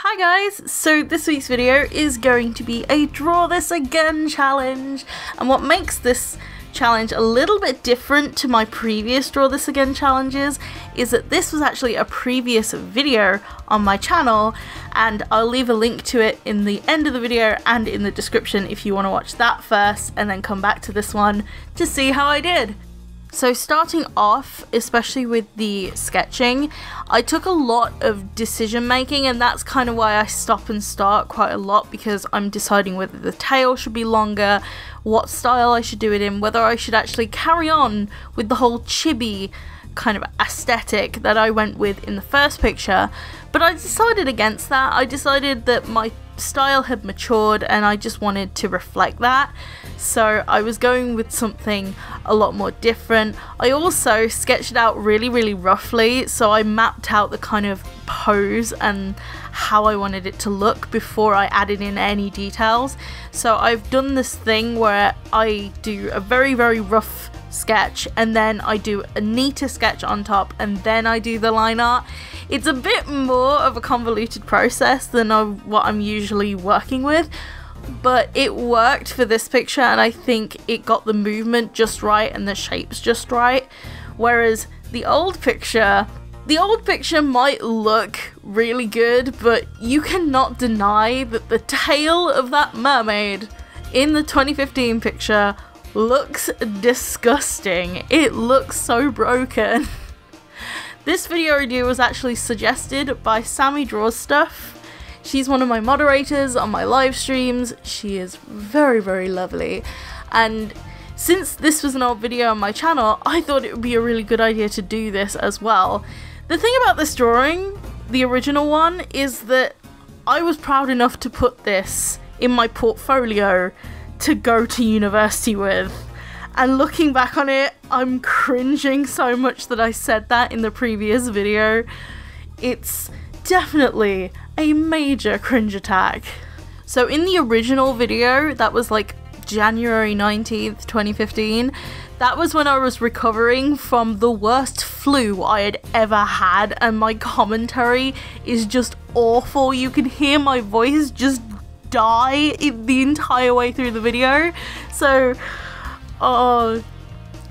Hi guys, so this week's video is going to be a draw this again challenge, and what makes this challenge a little bit different to my previous draw this again challenges is that this was actually a previous video on my channel, and I'll leave a link to it in the end of the video and in the description if you want to watch that first and then come back to this one to see how I did. So starting off, especially with the sketching, I took a lot of decision making, and that's kind of why I stop and start quite a lot, because I'm deciding whether the tail should be longer, what style I should do it in, whether I should actually carry on with the whole chibi kind of aesthetic that I went with in the first picture. But I decided against that. I decided that my style had matured and I just wanted to reflect that. So I was going with something a lot more different. I also sketched it out really roughly, so I mapped out the kind of pose and how I wanted it to look before I added in any details. So I've done this thing where I do a very rough sketch and then I do a neater sketch on top and then I do the line art. It's a bit more of a convoluted process than what I'm usually working with, but it worked for this picture and I think it got the movement just right and the shapes just right. Whereas the old picture might look really good, but you cannot deny that the tail of that mermaid in the 2015 picture looks disgusting. It looks so broken. This video idea was actually suggested by Sammy Draws Stuff. She's one of my moderators on my live streams. She is very lovely, and since this was an old video on my channel, I thought it would be a really good idea to do this as well. The thing about this drawing, the original one, is that I was proud enough to put this in my portfolio to go to university with. And looking back on it, I'm cringing so much that I said that in the previous video. It's definitely a major cringe attack. So in the original video, that was like January 19th, 2015, that was when I was recovering from the worst flu I had ever had, and my commentary is just awful. You can hear my voice just die the entire way through the video. So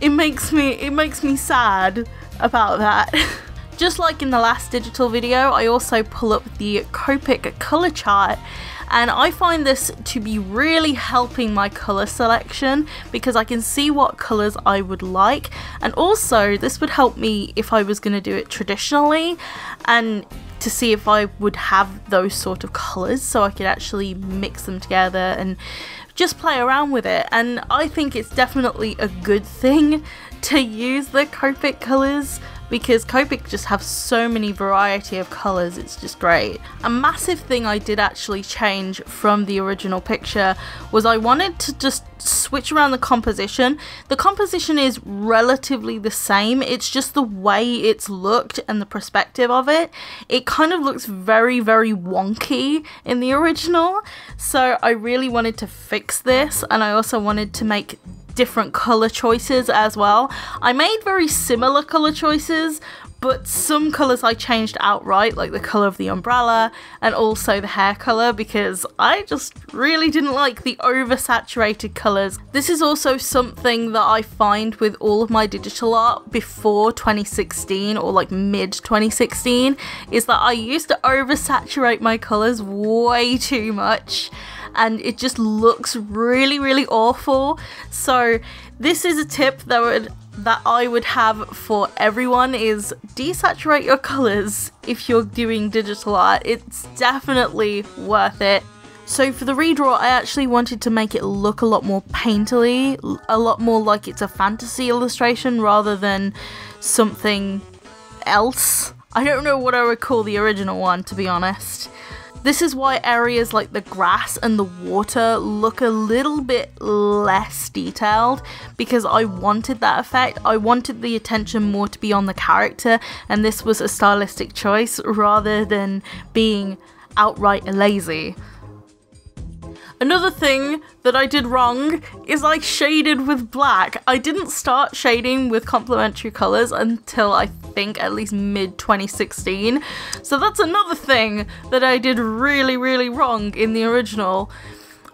it makes me sad about that. Just like in the last digital video, I also pull up the Copic color chart, and I find this to be really helping my color selection because I can see what colors I would like, and also this would help me if I was going to do it traditionally and to see if I would have those sort of colors so I could actually mix them together and just play around with it. And I think it's definitely a good thing to use the Copic colors because Copic just have so many variety of colors. It's just great. A massive thing I did actually change from the original picture was I wanted to just switch around the composition. The composition is relatively the same, it's just the way it's looked and the perspective of it. It kind of looks very wonky in the original, so I really wanted to fix this, and I also wanted to make different color choices as well. I made very similar color choices, but some colors I changed outright, like the color of the umbrella and also the hair color, because I just really didn't like the oversaturated colors. This is also something that I find with all of my digital art before 2016 or like mid 2016, is that I used to oversaturate my colors way too much, and it just looks really awful. So this is a tip that I would have for everyone, is desaturate your colors if you're doing digital art. It's definitely worth it. So for the redraw, I actually wanted to make it look a lot more painterly, a lot more like it's a fantasy illustration rather than something else. I don't know what I would call the original one, to be honest. This is why areas like the grass and the water look a little bit less detailed, because I wanted that effect. I wanted the attention more to be on the character, and this was a stylistic choice rather than being outright lazy. Another thing that I did wrong is I shaded with black. I didn't start shading with complementary colours until I think at least mid 2016. So that's another thing that I did really, really wrong in the original.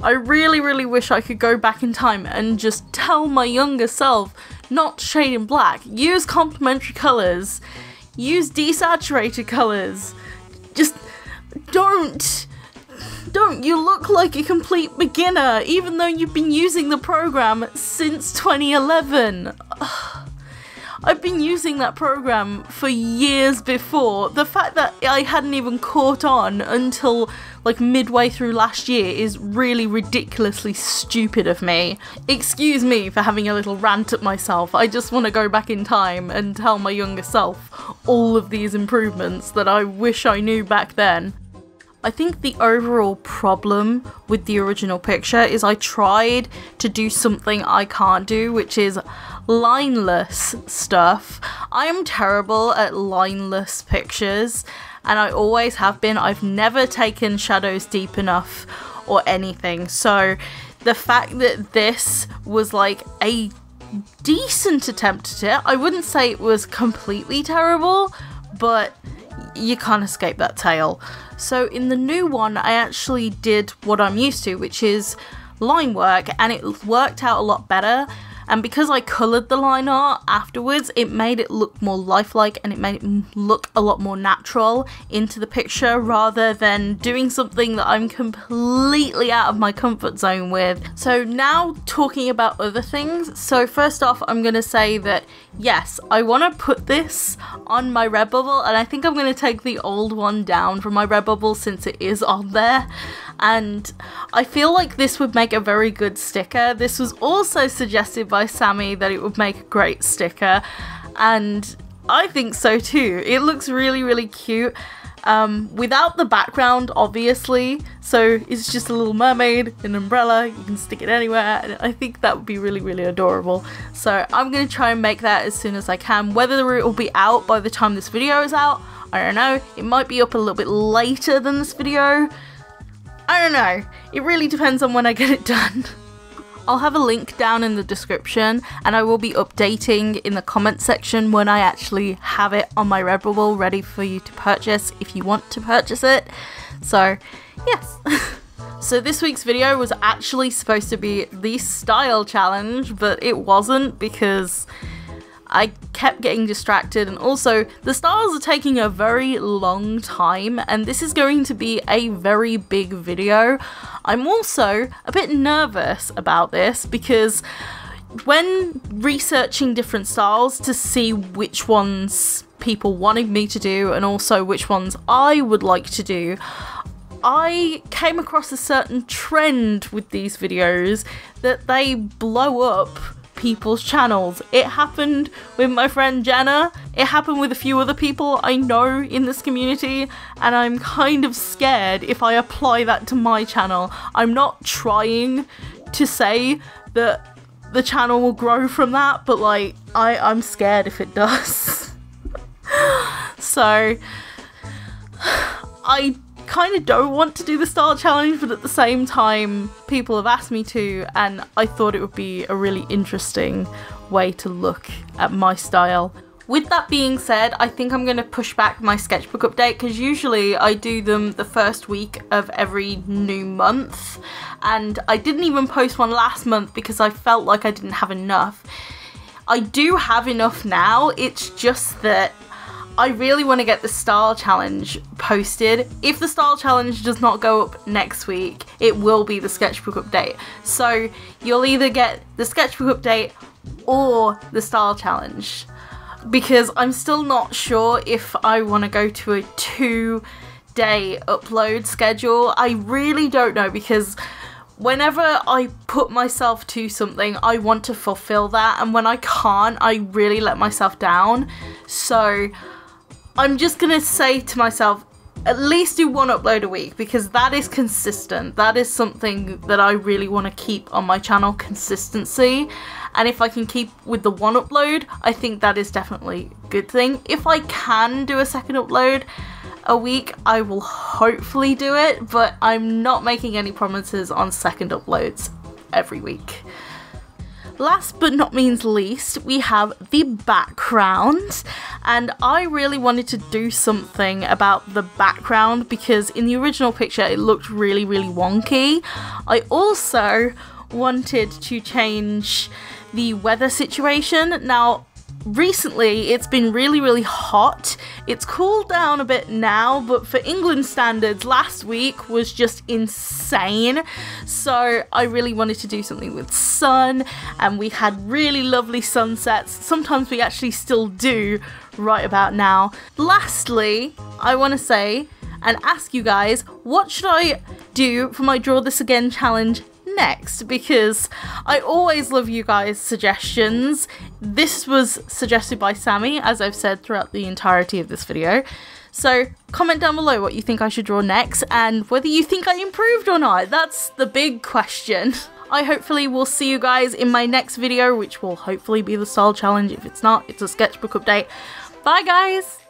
I really, really wish I could go back in time and just tell my younger self not to shade in black. Use complementary colours. Use desaturated colours. Just don't. You look like a complete beginner, even though you've been using the program since 2011. I've been using that program for years before. The fact that I hadn't even caught on until like midway through last year is really ridiculously stupid of me. Excuse me for having a little rant at myself. I just want to go back in time and tell my younger self all of these improvements that I wish I knew back then. I think the overall problem with the original picture is I tried to do something I can't do, which is lineless stuff. I am terrible at lineless pictures, and I always have been. I've never taken shadows deep enough or anything, so the fact that this was like a decent attempt at it, I wouldn't say it was completely terrible, but you can't escape that tail. So in the new one, I actually did what I'm used to, which is line work, and it worked out a lot better. And because I coloured the line art afterwards, it made it look more lifelike and it made it look a lot more natural into the picture, rather than doing something that I'm completely out of my comfort zone with. So now talking about other things. So first off, I'm going to say that yes, I want to put this on my Redbubble, and I think I'm going to take the old one down from my Redbubble since it is on there. And I feel like this would make a very good sticker. This was also suggested by Sammy that it would make a great sticker, and I think so too. It looks really, really cute. Without the background, obviously, so it's just a little mermaid, an umbrella, you can stick it anywhere, and I think that would be really, really adorable. So I'm going to try and make that as soon as I can. Whether it will be out by the time this video is out, I don't know. It might be up a little bit later than this video. I don't know. It really depends on when I get it done. I'll have a link down in the description, and I will be updating in the comment section when I actually have it on my Redbubble ready for you to purchase if you want to purchase it. So yes. So this week's video was actually supposed to be the style challenge, but it wasn't because I kept getting distracted, and also the styles are taking a very long time, and this is going to be a very big video. I'm also a bit nervous about this because when researching different styles to see which ones people wanted me to do and also which ones I would like to do, I came across a certain trend with these videos that they blow up people's channels. It happened with my friend Jenna, it happened with a few other people I know in this community, and I'm kind of scared if I apply that to my channel. I'm not trying to say that the channel will grow from that, but like, I'm scared if it does. So I kind of don't want to do the style challenge, but at the same time people have asked me to, and I thought it would be a really interesting way to look at my style. With that being said, I think I'm going to push back my sketchbook update because usually I do them the first week of every new month, and I didn't even post one last month because I felt like I didn't have enough. I do have enough now, it's just that I really want to get the style challenge posted. If the style challenge does not go up next week, it will be the sketchbook update. So you'll either get the sketchbook update or the style challenge, because I'm still not sure if I want to go to a 2-day upload schedule. I really don't know, because whenever I put myself to something, I want to fulfill that, and when I can't, I really let myself down. So I'm just gonna say to myself, at least do one upload a week, because that is consistent. That is something that I really want to keep on my channel, consistency. And if I can keep with the one upload, I think that is definitely a good thing. If I can do a second upload, a week, I will hopefully do it, but I'm not making any promises on second uploads every week. Last but not means least, we have the background, and I really wanted to do something about the background because in the original picture it looked really wonky. I also wanted to change the weather situation. Now, recently it's been really hot. It's cooled down a bit now, but for England standards, last week was just insane. So I really wanted to do something with sun, and we had really lovely sunsets. Sometimes we actually still do right about now. Lastly, I want to say and ask you guys, what should I do for my Draw This Again challenge next, because I always love you guys' suggestions. This was suggested by Sammy, as I've said throughout the entirety of this video. So comment down below what you think I should draw next and whether you think I improved or not. That's the big question. I hopefully will see you guys in my next video, which will hopefully be the style challenge. If it's not, it's a sketchbook update. Bye guys!